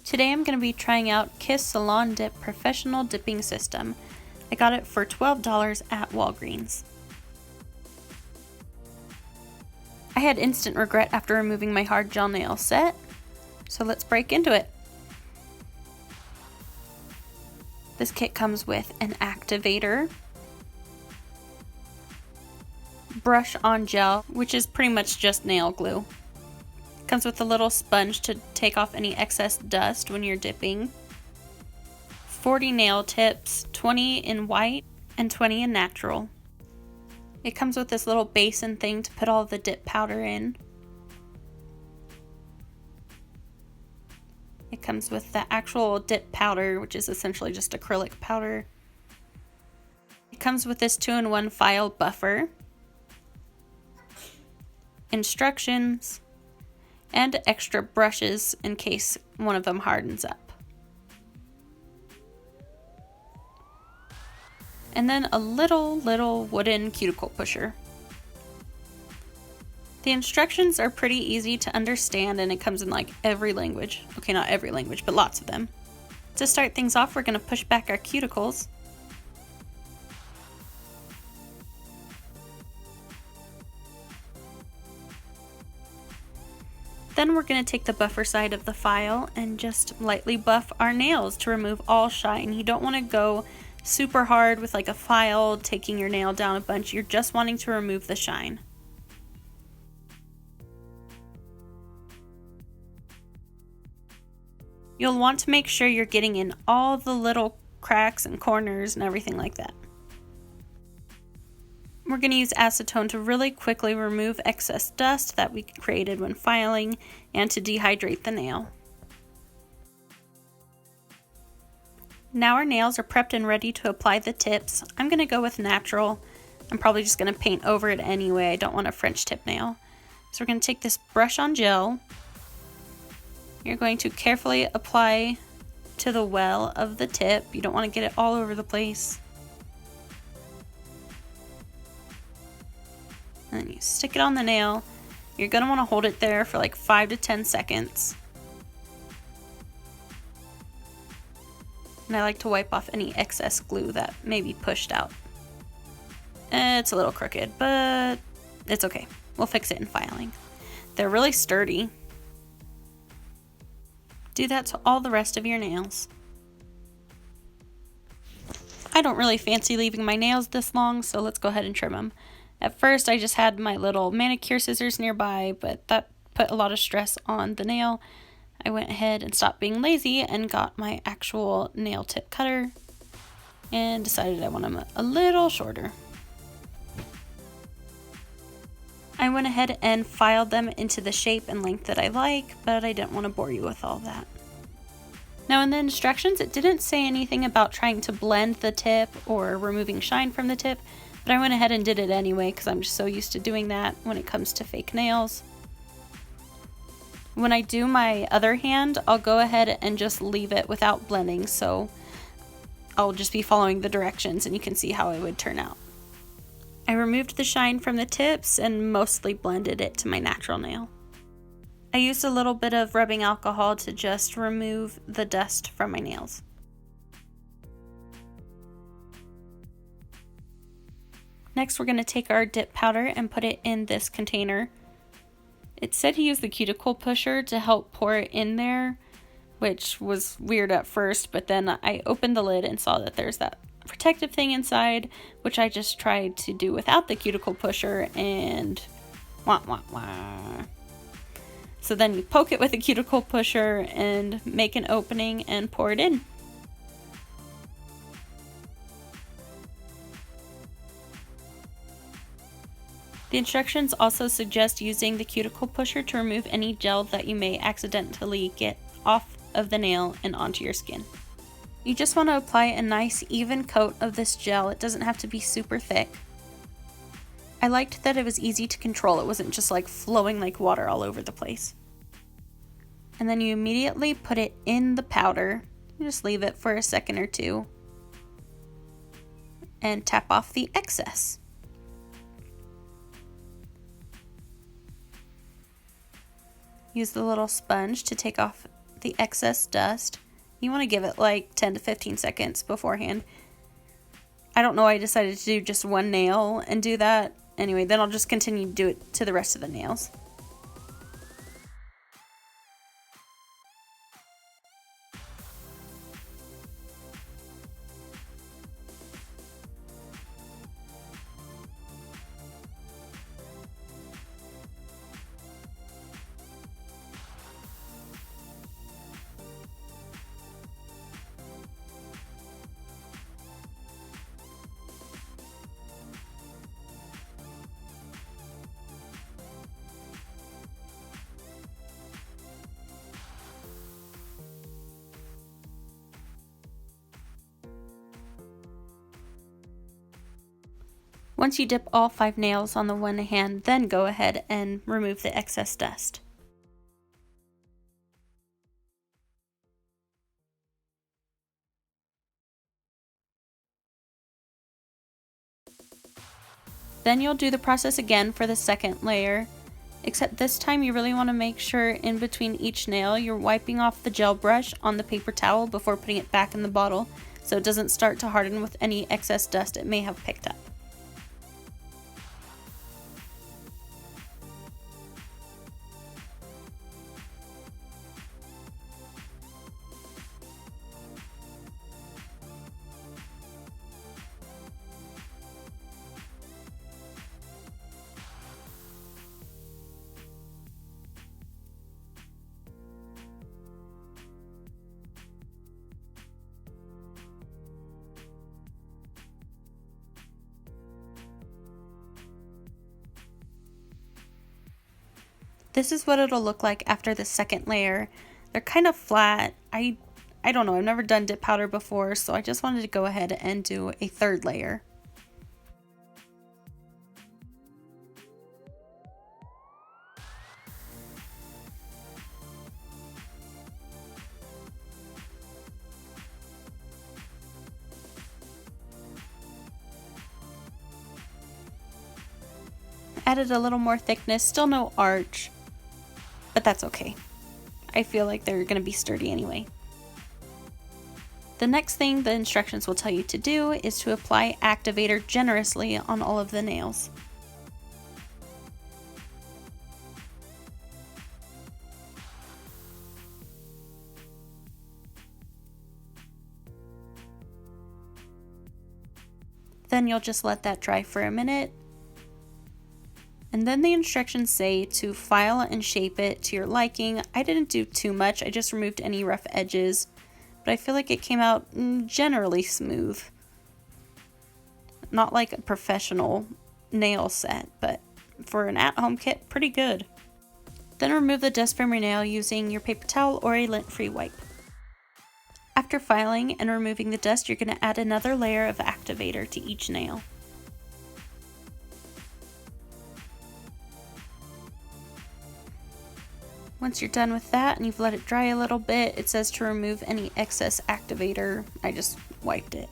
Today I'm going to be trying out Kiss Salon Dip Professional Dipping System. I got it for $12 at Walgreens. I had instant regret after removing my hard gel nail set, so let's break into it. This kit comes with an activator, brush on gel, which is pretty much just nail glue. Comes with a little sponge to take off any excess dust when you're dipping. 40 nail tips, 20 in white and 20 in natural. It comes with this little basin thing to put all the dip powder in. It comes with the actual dip powder, which is essentially just acrylic powder. It comes with this 2-in-1 file buffer, instructions, and extra brushes in case one of them hardens up. And then a little wooden cuticle pusher. The instructions are pretty easy to understand and it comes in like every language. Okay, not every language, but lots of them. To start things off, we're going to push back our cuticles. Then we're going to take the buffer side of the file and just lightly buff our nails to remove all shine. You don't want to go super hard with like a file, taking your nail down a bunch. You're just wanting to remove the shine. You'll want to make sure you're getting in all the little cracks and corners and everything like that. We're going to use acetone to really quickly remove excess dust that we created when filing and to dehydrate the nail. Now our nails are prepped and ready to apply the tips. I'm going to go with natural. I'm probably just going to paint over it anyway. I don't want a French tip nail. So we're going to take this brush on gel. You're going to carefully apply to the well of the tip. You don't want to get it all over the place. And then you stick it on the nail. You're going to want to hold it there for like 5 to 10 seconds. And I like to wipe off any excess glue that may be pushed out. It's a little crooked, but it's okay. We'll fix it in filing. They're really sturdy. Do that to all the rest of your nails. I don't really fancy leaving my nails this long, so let's go ahead and trim them. At first, I just had my little manicure scissors nearby, but that put a lot of stress on the nail. I went ahead and stopped being lazy and got my actual nail tip cutter and decided I want them a little shorter. I went ahead and filed them into the shape and length that I like, but I didn't want to bore you with all that. Now in the instructions, it didn't say anything about trying to blend the tip or removing shine from the tip, but I went ahead and did it anyway because I'm just so used to doing that when it comes to fake nails. When I do my other hand, I'll go ahead and just leave it without blending, so I'll just be following the directions and you can see how it would turn out. I removed the shine from the tips and mostly blended it to my natural nail. I used a little bit of rubbing alcohol to just remove the dust from my nails. Next, we're going to take our dip powder and put it in this container. It said to use the cuticle pusher to help pour it in there, which was weird at first, but then I opened the lid and saw that there's that protective thing inside, which I just tried to do without the cuticle pusher and wah wah wah. So then you poke it with a cuticle pusher and make an opening and pour it in. The instructions also suggest using the cuticle pusher to remove any gel that you may accidentally get off of the nail and onto your skin. You just want to apply a nice even coat of this gel. It doesn't have to be super thick. I liked that it was easy to control. It wasn't just like flowing like water all over the place. And then you immediately put it in the powder. You just leave it for a second or two and tap off the excess. Use the little sponge to take off the excess dust. You want to give it like 10 to 15 seconds beforehand. I don't know why I decided to do just one nail and do that. Anyway, then I'll just continue to do it to the rest of the nails. Once you dip all 5 nails on the one hand, then go ahead and remove the excess dust. Then you'll do the process again for the second layer, except this time you really want to make sure in between each nail you're wiping off the gel brush on the paper towel before putting it back in the bottle so it doesn't start to harden with any excess dust it may have picked up. This is what it'll look like after the second layer. They're kind of flat. I don't know, I've never done dip powder before, so I just wanted to go ahead and do a third layer. Added a little more thickness, still no arch, but that's okay. I feel like they're going to be sturdy anyway. The next thing the instructions will tell you to do is to apply activator generously on all of the nails. Then you'll just let that dry for a minute. And then the instructions say to file and shape it to your liking. I didn't do too much, I just removed any rough edges, but I feel like it came out generally smooth. Not like a professional nail set, but for an at-home kit, pretty good. Then remove the dust from your nail using your paper towel or a lint-free wipe. After filing and removing the dust, you're going to add another layer of activator to each nail. Once you're done with that and you've let it dry a little bit, it says to remove any excess activator. I just wiped it.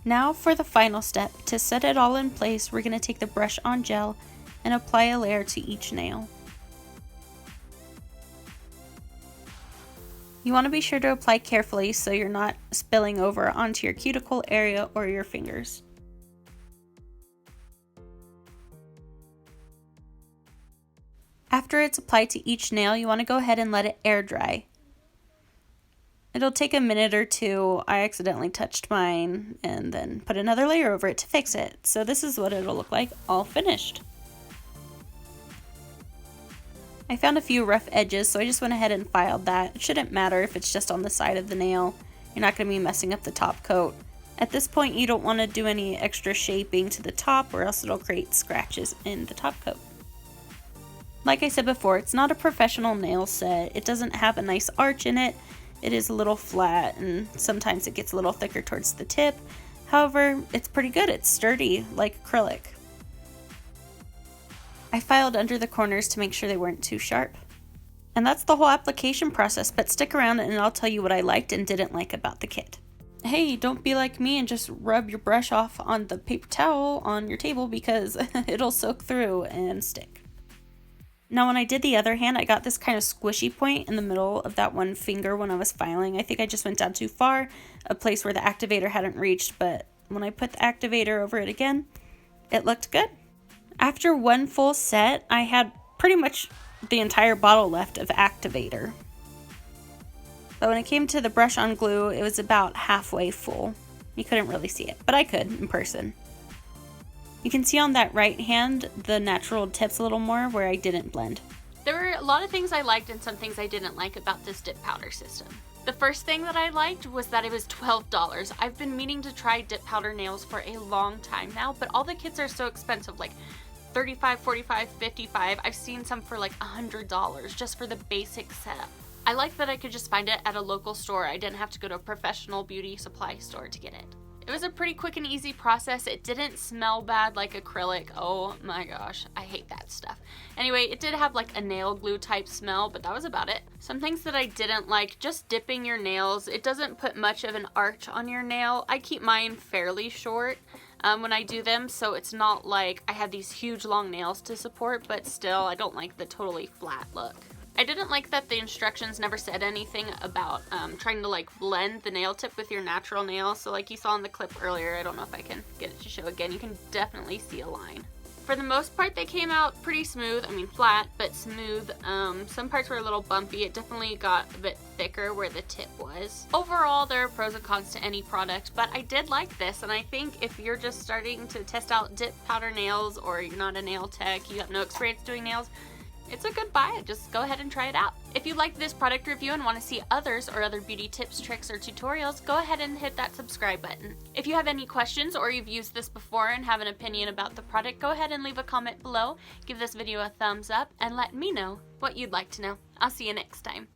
Now for the final step. To set it all in place, we're going to take the brush on gel and apply a layer to each nail. You want to be sure to apply carefully so you're not spilling over onto your cuticle area or your fingers. After it's applied to each nail, you want to go ahead and let it air dry. It'll take a minute or two. I accidentally touched mine and then put another layer over it to fix it. So this is what it'll look like all finished. I found a few rough edges, so I just went ahead and filed that. It shouldn't matter if it's just on the side of the nail. You're not going to be messing up the top coat. At this point, you don't want to do any extra shaping to the top or else it'll create scratches in the top coat. Like I said before, it's not a professional nail set. It doesn't have a nice arch in it. It is a little flat and sometimes it gets a little thicker towards the tip. However, it's pretty good. It's sturdy like acrylic. I filed under the corners to make sure they weren't too sharp. And that's the whole application process, but stick around and I'll tell you what I liked and didn't like about the kit. Hey, don't be like me and just rub your brush off on the paper towel on your table because it'll soak through and stick. Now when I did the other hand, I got this kind of squishy point in the middle of that one finger when I was filing. I think I just went down too far, a place where the activator hadn't reached, but when I put the activator over it again, it looked good. After one full set, I had pretty much the entire bottle left of activator. But when it came to the brush on glue, it was about halfway full. You couldn't really see it, but I could in person. You can see on that right hand the natural tips a little more where I didn't blend. There were a lot of things I liked and some things I didn't like about this dip powder system. The first thing that I liked was that it was $12. I've been meaning to try dip powder nails for a long time now, but all the kits are so expensive, like $35, $45, $55. I've seen some for like $100 just for the basic setup. I like that I could just find it at a local store. I didn't have to go to a professional beauty supply store to get it. It was a pretty quick and easy process. It didn't smell bad like acrylic. Oh my gosh, I hate that stuff. Anyway, it did have like a nail glue type smell, but that was about it. Some things that I didn't like, just dipping your nails. It doesn't put much of an arch on your nail. I keep mine fairly short when I do them, so it's not like I have these huge long nails to support, but still, I don't like the totally flat look. I didn't like that the instructions never said anything about trying to like blend the nail tip with your natural nail. So like you saw in the clip earlier, I don't know if I can get it to show again, you can definitely see a line. For the most part, they came out pretty smooth. I mean flat, but smooth. Some parts were a little bumpy. It definitely got a bit thicker where the tip was. Overall, there are pros and cons to any product, but I did like this, and I think if you're just starting to test out dip powder nails, or you're not a nail tech, you have no experience doing nails, it's a good buy. Just go ahead and try it out. If you liked this product review and want to see others or other beauty tips, tricks, or tutorials, go ahead and hit that subscribe button. If you have any questions or you've used this before and have an opinion about the product, go ahead and leave a comment below, give this video a thumbs up, and let me know what you'd like to know. I'll see you next time.